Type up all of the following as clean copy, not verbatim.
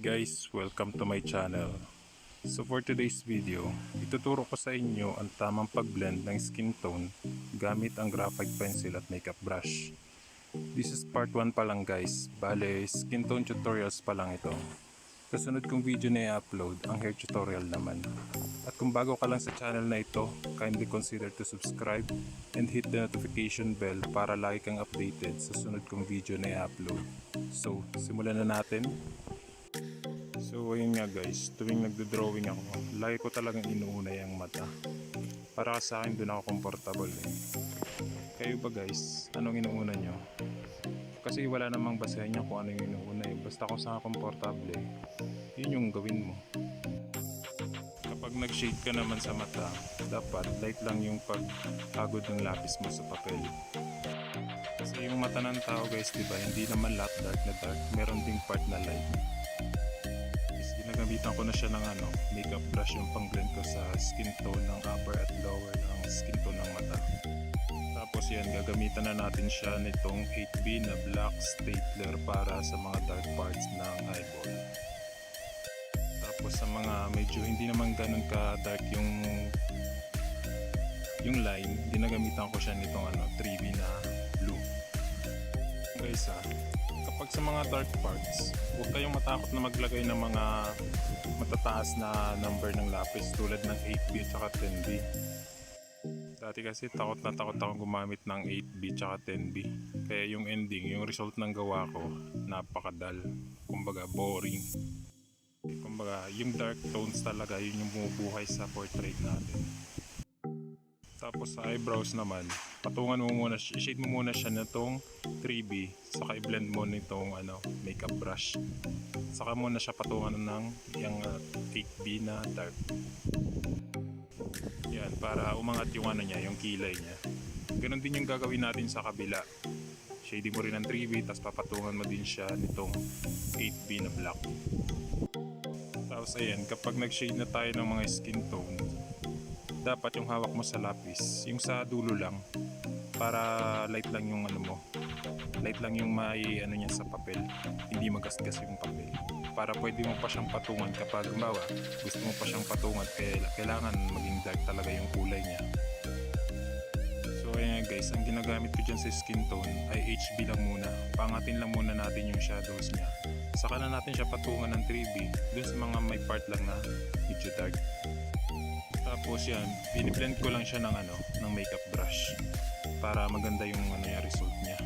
guys, welcome to my channel. So for today's video, ituturo ko sa inyo ang tamang pag-blend ng skin tone gamit ang graphite pencil at makeup brush. This is part 1 pa lang guys, bale skin tone tutorials pa lang ito. Kasunod kong video na i-upload ang hair tutorial naman. At kung bago ka lang sa channel na ito, kindly consider to subscribe and hit the notification bell para lagi kang updated sa sunod kong video na i-upload. So, simulan na natin. So ayun nga guys, tuwing nagdo-drawing ako, lagi ko talagang inuuna yung mata. Para sa akin doon ako comfortable eh. Kayo ba guys, anong inuuna nyo? Kasi wala namang basehan niya kung ano yung inuuna eh. Basta kung saan komportable eh, yun yung gawin mo. Kapag nag-shade ka naman sa mata, dapat light lang yung paghagod ng lapis mo sa papel. Kasi yung mata ng tao guys, diba, hindi naman lahat dark na dark, meron ding part na light. Ginagamitan ko na siya ng makeup brush yung pang-blend ko sa skin tone ng upper at lower ng skin tone ng mata. Tapos yan, gagamitan na natin siya nitong 8B na black stapler para sa mga dark parts ng eyeball. Tapos sa mga medyo hindi naman ganun ka dark yung line, ginagamitan ko siya nitong 3B na blue. Guys kapag sa mga dark parts, huwag kayong matakot na maglagay ng mga matataas na number ng lapis tulad ng 8B at saka 10B. Dati kasi takot na takot akong gumamit ng 8B at 10B. Kaya yung ending, yung result ng gawa ko, napakadal. Kumbaga boring. Kumbaga yung dark tones talaga, yun yung bumubuhay sa portrait natin. Tapos sa eyebrows naman, patungan mo muna, shade mo muna siya nitong 3B, saka i-blend mo nitong makeup brush. Saka muna siya patungan ng yung 8B na dark. Yan, para umangat yung niya, yung kilay niya. Ganon din yung gagawin natin sa kabila. Shade mo rin ng 3B, tapos papatungan mo din siya nitong 8B na black. Tapos ayan, kapag nag-shade na tayo ng mga skin tone, dapat yung hawak mo sa lapis, yung sa dulo lang, para light lang yung light lang yung may niya sa papel, hindi magasgas yung papel, para pwede mo pa siyang patungan kapag gumawa, gusto mo pa siyang patungan, kailangan maging dark talaga yung kulay niya. So ayan guys, ang ginagamit ko dyan sa skin tone ay HB lang muna, pangatin lang muna natin yung shadows niya, saka na natin siya patungan ng 3B dun sa mga may part lang na medyo dark. Tapos yan, biniblend ko lang siya ng makeup brush para maganda yung yung result niya.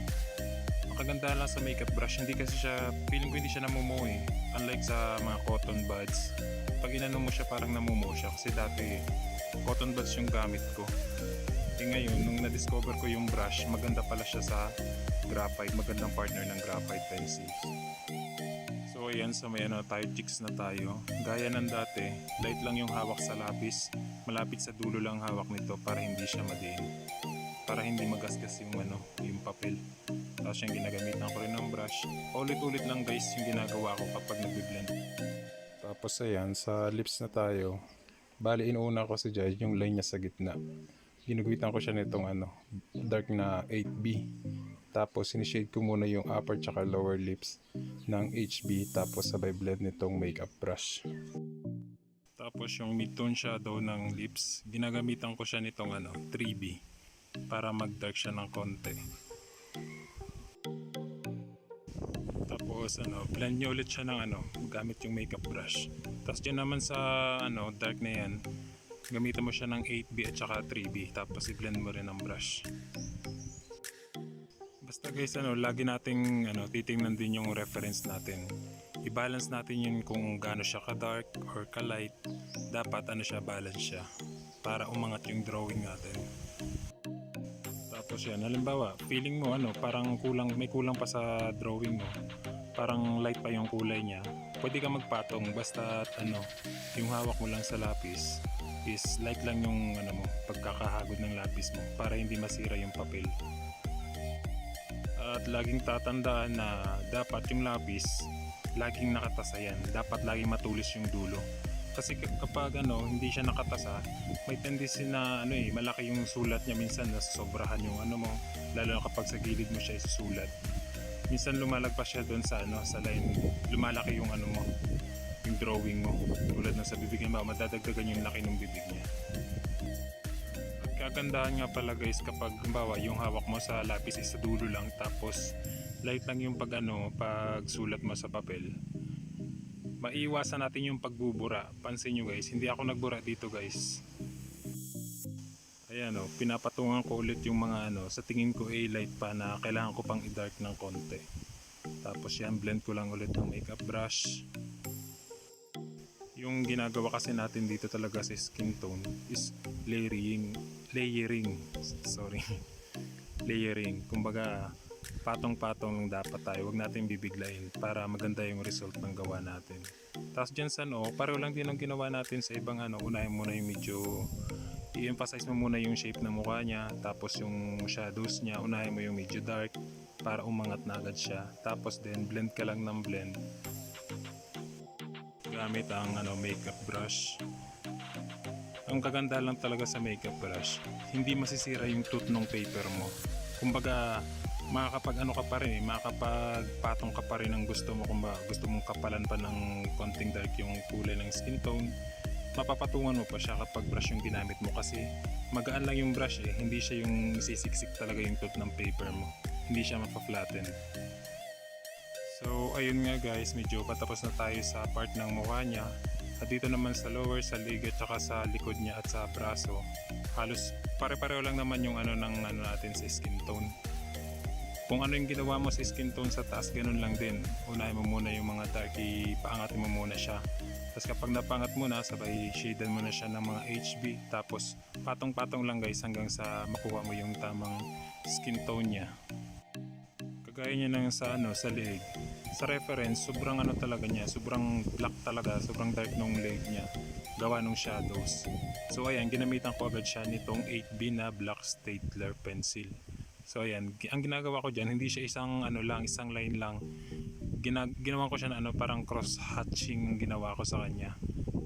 Makaganda lang sa makeup brush, hindi kasi siya, feeling ko hindi siya namumuo eh. Unlike sa mga cotton buds, pag inano mo siya parang namumuo siya kasi dati cotton buds yung gamit ko. Eh ngayon, nung na-discover ko yung brush, maganda pala siya sa graphite, magandang partner ng Graphitepencils. So ayan, sa may tayo chicks na tayo. Gaya ng dati, light lang yung hawak sa lapis. Malapit sa dulo lang hawak nito para hindi siya madiin. Para hindi magasgas yung yung papel. Tapos yung ginagamitan ko rin ng brush. Ulit-ulit lang guys yung ginagawa ko kapag nag-blend. Tapos ayan, sa lips na tayo. Bali inuuna ko si Jai yung line niya sa gitna. Ginugupitan ko siya nitong dark na 8B. Tapos sinishade ko muna yung upper tsaka lower lips ng HB, tapos sabay blend nitong makeup brush. Tapos yung mid-tone shadow ng lips, ginagamitan ko siya nitong 3B para mag-dark siya ng konti. Tapos blend nyo ulit siya ng gamit yung makeup brush. Tapos dyan naman sa dark na yan, gamitan mo siya ng 8B at saka 3B, tapos i-blend mo rin ng brush. Basta guys lagi nating titingnan din yung reference natin. I-balance natin yun kung gaano siya ka-dark or ka-light. Dapat siya, balance siya para umangat yung drawing natin. Tapos yan, halimbawa, feeling mo parang may kulang pa sa drawing mo. Parang light pa yung kulay niya. Pwede ka magpatong basta yung hawak mo lang sa lapis is light lang yung pagkakahagod ng lapis mo para hindi masira yung papel. At laging tatandaan na dapat yung lapis laging nakatasa yan. Dapat laging matulis yung dulo. Kasi kapag hindi siya nakatasa, may tendency na malaki yung sulat niya, minsan nasosobrahan yung mo, lalo na kapag sa gilid mo siya isusulat. minsan lumalagpas siya doon sa sa line, lumalaki yung mo, yung drawing mo. Tulad na sa bibig niya, madadagdagan yung laki ng bibig niya. At kagandahan nga pala guys kapag halimbawa yung hawak mo sa lapis is sa dulo lang, tapos light lang yung pag sulat mo sa papel. Maiiwasan natin yung pagbubura. Pansin nyo guys, hindi ako nagbura dito guys. Ayan o, pinapatungan ko ulit yung mga sa tingin ko light pa na kailangan ko pang i-dark ng konti. Tapos yan, blend ko lang ulit ng makeup brush. Yung ginagawa kasi natin dito talaga sa skin tone is layering. Layering. Kumbaga, patong-patong lang dapat tayo. Huwag natin bibiglayin para maganda yung result ng gawa natin. Tapos dyan sa pareho lang din ang ginawa natin sa ibang unahin muna yung medyo i-emphasize mo muna yung shape ng mukha niya, tapos yung shadows niya, unahin mo yung medyo dark para umangat na agad siya. Tapos then blend ka lang ng blend gamit ang makeup brush. Ang kaganda lang talaga sa makeup brush, hindi masisira yung tooth ng paper mo. Kumbaga makakapag ka pa rin makakapagpatong ka pa rin ang gusto mo. Kung gusto mong kapalan pa ng konting dark yung kulay ng skin tone, mapapatungan mo pa siya kapag brush yung ginamit mo, kasi magaan lang yung brush hindi siya yung sisiksik talaga yung tooth ng paper mo, hindi siya mapa-flatten. So ayun nga guys, medyo patapos na tayo sa part ng mukha niya. At dito naman sa lower, sa leg at saka sa likod niya at sa braso, halos pare-pareho lang naman yung natin sa skin tone. Kung ano yung ginawa mo sa skin tone sa taas, ganun lang din. Unahin mo muna yung mga dark, ipaangatin mo muna siya. Tapos kapag napangat mo na, sabay shadean mo na siya ng mga HB. Tapos patong-patong lang guys hanggang sa makuha mo yung tamang skin tone niya. Kagaya niya ng sa leg. Sa reference, sobrang talaga niya, sobrang black talaga, sobrang dark nung leg niya. Gawa nung shadows. So ayan, ginamitan ko agad siya nitong 8B na black stapler pencil. So ayan, ang ginagawa ko dyan, hindi siya isang isang line lang. Ginawa ko siya na parang cross hatching ginawa ko sa kanya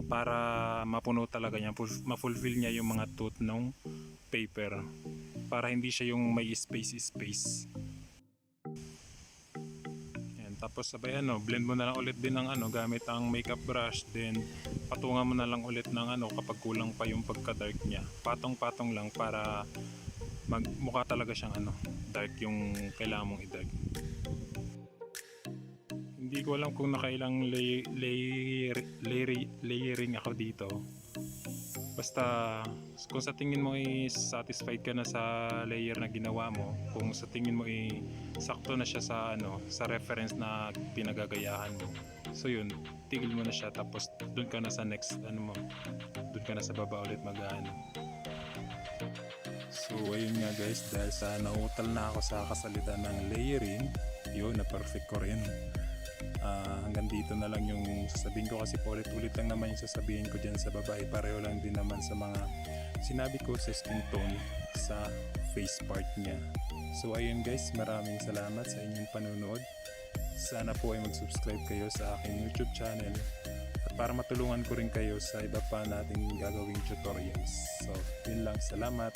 para mapuno talaga niya, ma-fulfill niya yung mga tooth ng paper, para hindi siya yung may space. Ayan, tapos sabay blend mo na lang ulit din ng gamit ang makeup brush, then patungan mo na lang ulit ng kapag kulang pa yung pagka-dark niya. Patong-patong lang para magmukha talaga siyang dark yung kailangan mong i-dark. Hindi ko alam kung nakailang layering ako dito. Basta kung sa tingin mo satisfied ka na sa layer na ginawa mo, kung sa tingin mo sakto na siya sa reference na pinagagayahan mo, so yun, tigil mo na siya, tapos dun ka na sa next dun ka na sa baba ulit So ayun nga guys, dahil sa nautal na ako sa kasalitan ng layering, yun, na perfect ko rin. Hanggang dito na lang yung sasabihin ko, kasi ulit-ulit lang naman yung sasabihin ko dyan sa babae. Pareho lang din naman sa mga sinabi ko sa skin tone sa face part niya. So ayun guys, maraming salamat sa inyong panunood. Sana po ay mag-subscribe kayo sa aking YouTube channel, at para matulungan ko rin kayo sa iba pa nating gagawing tutorials. So yun lang, salamat.